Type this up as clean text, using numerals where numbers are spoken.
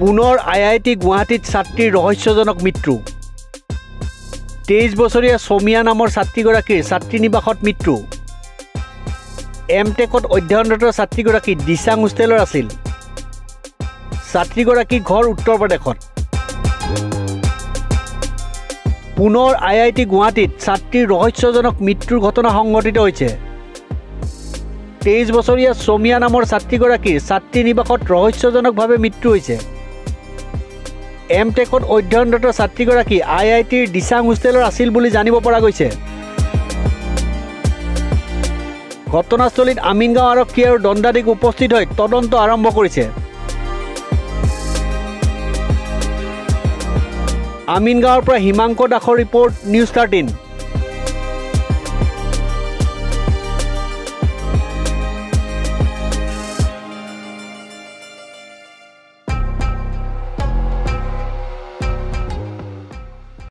পুনৰ IIT গুৱাহাটীত ছাত্ৰীৰ ৰহস্যজনক মৃত্যু 23 বছৰীয়া সৌমিয়া নামৰ ছাত্ৰীগৰাকীৰ ছাত্ৰীনিবাসত মৃত্যু এমটেকত অধ্যয়নৰত ছাত্ৰীগৰাকী দিচাং হোষ্টেলৰ আছিল ছাত্ৰীগৰাকীৰ ঘৰ উত্তৰ প্ৰদেশত পুনৰ IIT গুৱাহাটীত ছাত্ৰীৰ ৰহস্যজনক মৃত্যুৰ ঘটনা সংঘটিত হৈছে 23 বছৰীয়া সৌমিয়া নামৰ ছাত্ৰীগৰাকীৰ ছাত্ৰীনিবাসত ৰহস্যজনকভাৱে মৃত্যু হৈছে এমটেকত অধ্যয়নৰত ছাত্ৰীগৰাকী IITৰ দিচাং হোষ্টেলৰ আছিল বুলি জানিব পৰা গৈছে ঘটনাস্থলীত আমিনগাঁও আৰক্ষী আৰু দণ্ডাধীশ উপস্থিত হৈ তদন্ত আৰম্ভ কৰিছে আমিনগাঁৱৰ পৰা হিমাংক দাসৰ ৰিপৰ্ট নিউজ 13